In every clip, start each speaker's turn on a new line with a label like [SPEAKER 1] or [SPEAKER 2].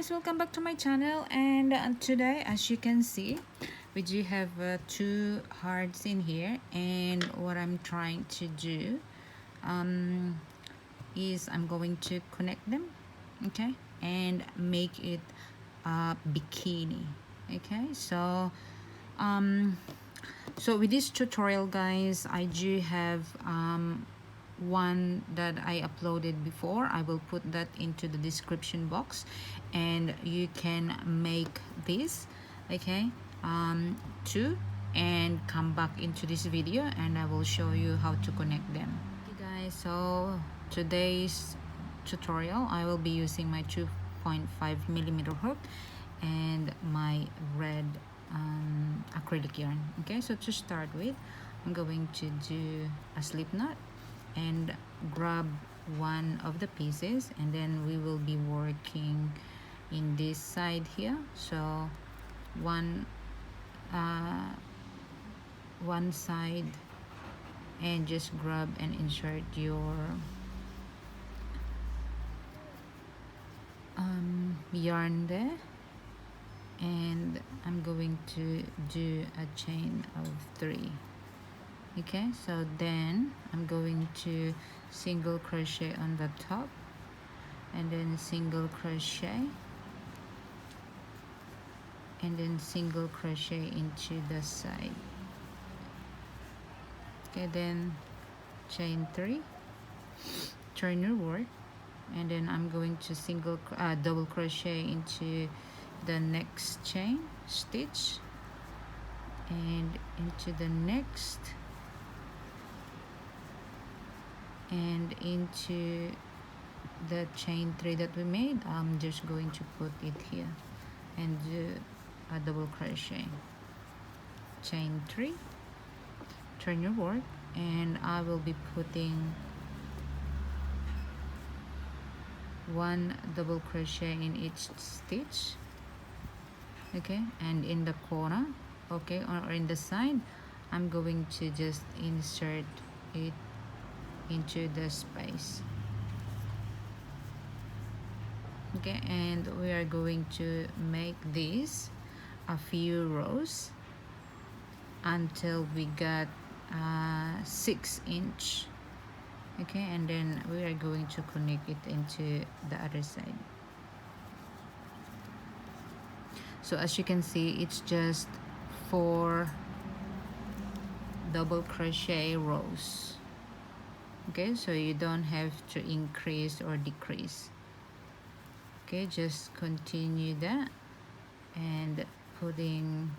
[SPEAKER 1] guys, welcome back to my channel. And today, as you can see, we do have two hearts in here, and what I'm trying to do is I'm going to connect them, okay, and make it a bikini. Okay, so with this tutorial, guys, I do have one that I uploaded before. I will put that into the description box, and you can make this, okay, too, and come back into this video and I will show you how to connect them. Okay guys, so today's tutorial I will be using my 2.5mm hook and my red acrylic yarn. Okay, so to start with, I'm going to do a slip knot and grab one of the pieces, and then we will be working in this side here. So one side, and just grab and insert your yarn there, and I'm going to do a chain of 3. Okay, so then I'm going to single crochet on the top, and then single crochet, and then single crochet into the side. Okay, then chain 3, turn your work, and then I'm going to double crochet into the next chain stitch and into the next, and into the chain 3 that we made. I'm just going to put it here and do a double crochet, chain 3, turn your work, and I will be putting 1 double crochet in each stitch, okay, and in the corner, okay, or in the side, I'm going to just insert it into the space. Okay, and we are going to make this a few rows until we got 6 inch. Okay, and then we are going to connect it into the other side. So as you can see, it's just 4 double crochet rows. Okay, so you don't have to increase or decrease. Okay, just continue that and putting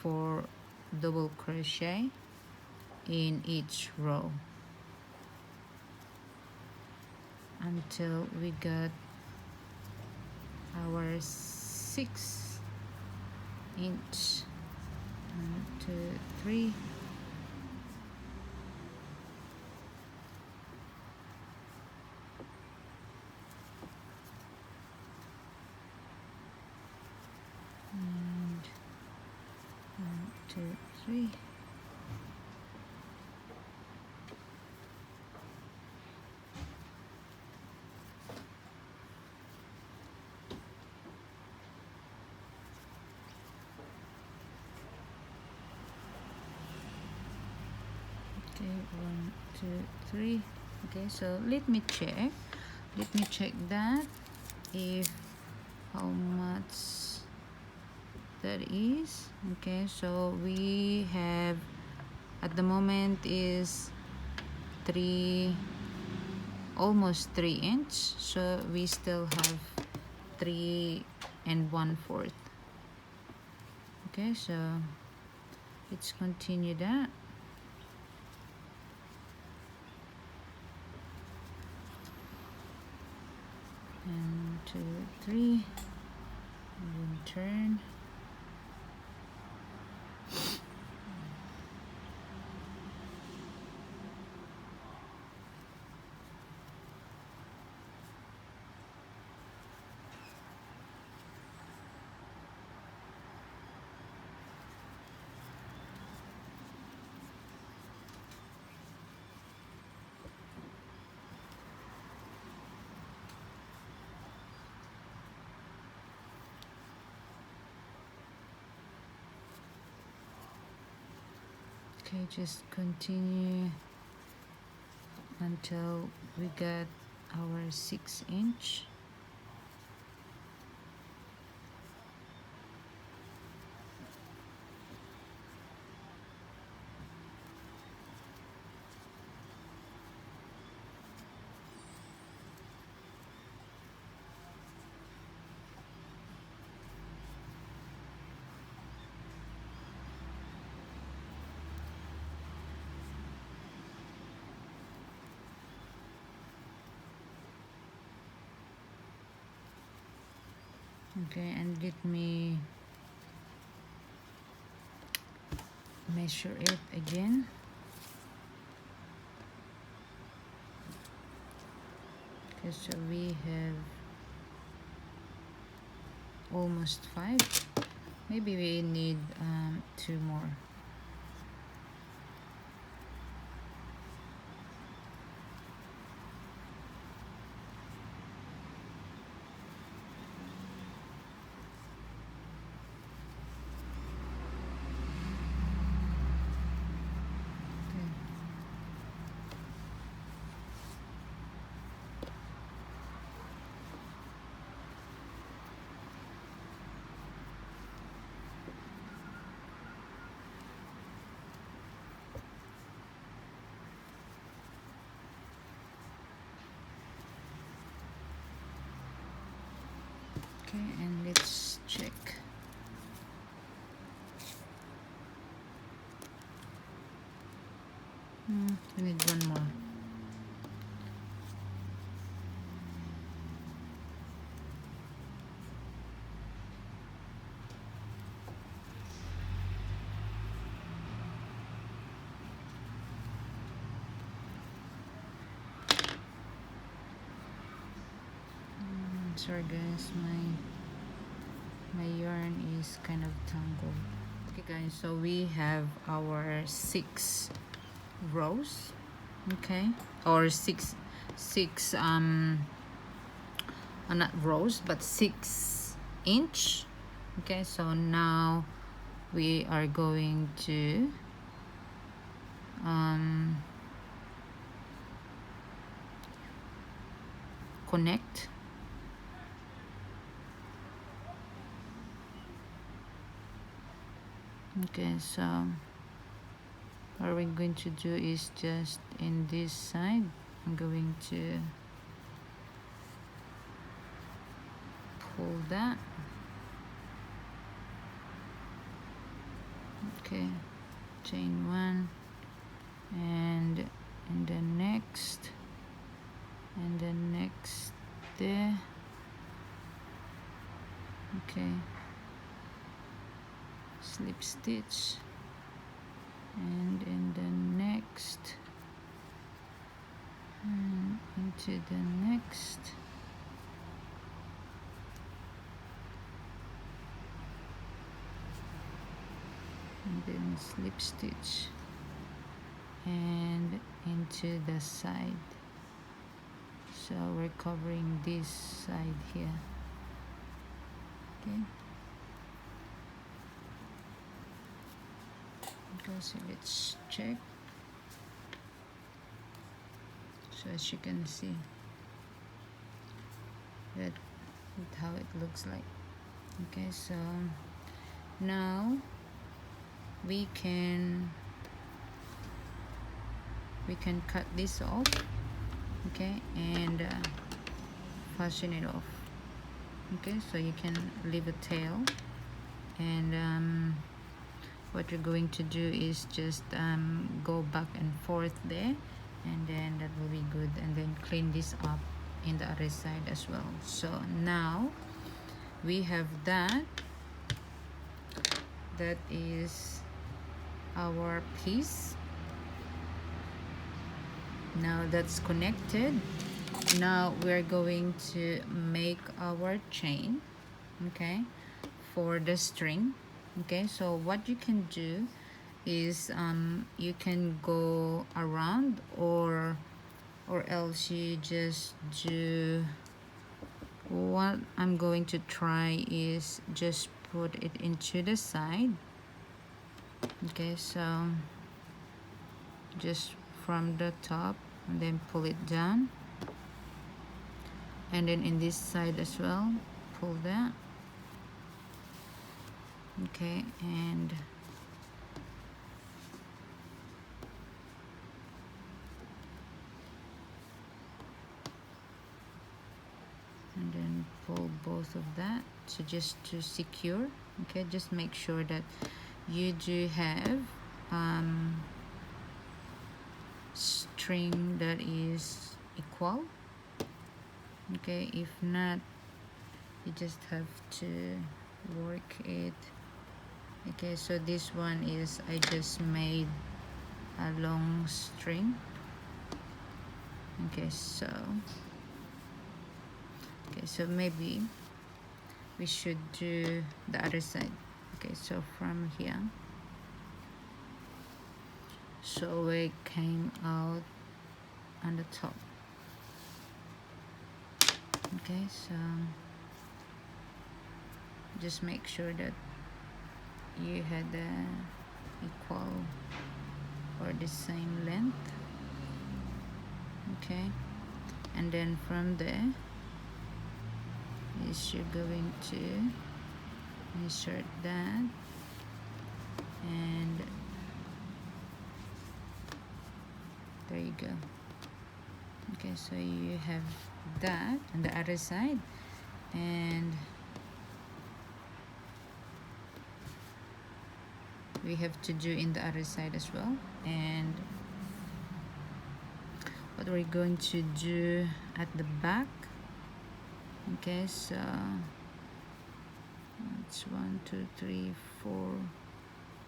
[SPEAKER 1] 4 double crochet in each row until we got our 6 inch. 1, 2, 3. And 1, 2, 3. Okay, 1, 2, 3. Okay, so let me check that if how much that is. Okay, so we have at the moment is 3, almost 3 inch, so we still have 3 1/4. Okay, so let's continue that. And 2, 3, and then turn. Okay, just continue until we get our 6-inch. Okay, and let me measure it again. Okay, so we have almost 5. Maybe we need 2 more. Okay, and let's check. We need 1 more. Sorry guys, my yarn is kind of tangled. Okay guys, so we have our 6 rows, okay, or six not rows but 6-inch. Okay, so now we are going to connect. Okay, so what we're going to do is just in this side I'm going to pull that. Okay, chain 1 and the next and the next there. Okay, slip stitch and in the next and into the next. And then slip stitch and into the side. So we're covering this side here. Okay, so let's check. So as you can see, that's how it looks like. Okay, so now we can cut this off, okay, and fasten it off. Okay, so you can leave a tail, and what you're going to do is just go back and forth there, and then that will be good, and then clean this up in the other side as well. So now we have that is our piece. Now that's connected. Now we're going to make our chain, okay, for the string. Okay, so what you can do is you can go around, or else you just do what I'm going to try is just put it into the side. Okay, so just from the top and then pull it down, and then in this side as well, pull that. Okay, and then pull both of that, so just to secure. Okay, just make sure that you do have string that is equal. Okay, if not, you just have to work it. Okay, so this one is, I just made a long string. Okay, so maybe we should do the other side. Okay, so from here, so it came out on the top. Okay, so just make sure that you had the equal or the same length. Okay, and then from there is you're going to insert that, and there you go. Okay, so you have that on the other side, and we have to do in the other side as well. And what we're going to do at the back, okay, so it's 1 2 3 4,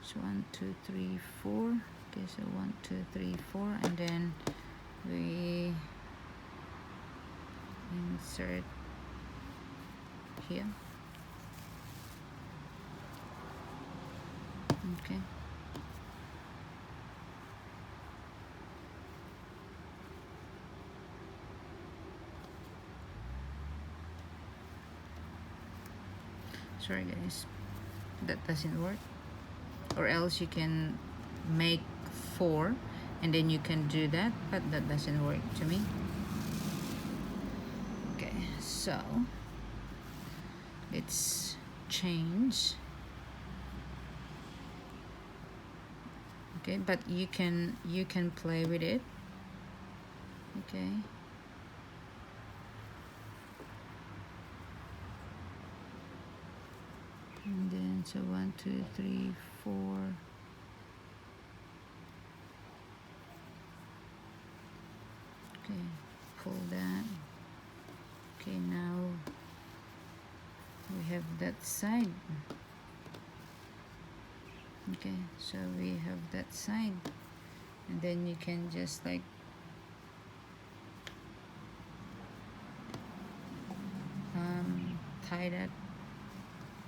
[SPEAKER 1] it's 1 2 3 4. Okay, so 1 2 3 4, and then we insert here. Okay, sorry guys, that doesn't work, or else you can make 4 and then you can do that, but that doesn't work to me. Okay, so let's change. Okay, but you can play with it. Okay, and then so 1 2 3 4. Okay, pull that. Okay, now we have that side. Okay, so we have that side, and then you can just like tie that,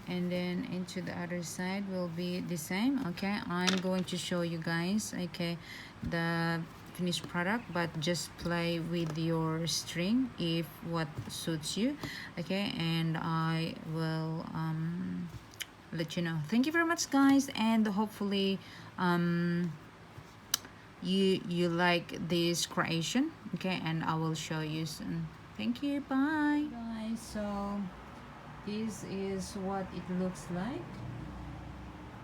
[SPEAKER 1] and then into the other side will be the same. Okay, I'm going to show you guys, okay, the finished product, but just play with your string if what suits you. Okay, and I will let you know. Thank you very much guys, and hopefully you like this creation. Okay, and I will show you soon. Thank you, bye guys. So this is what it looks like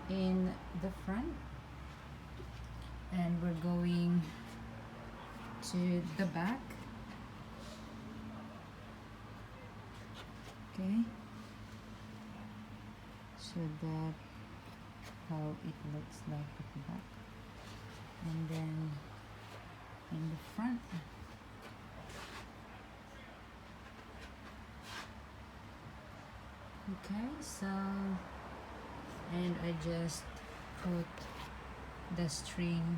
[SPEAKER 1] in the front, and we're going to the back. Okay, so that how it looks like at the back, and then in the front. Okay, so, and I just put the string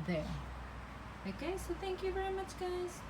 [SPEAKER 1] there. Okay, so thank you very much guys.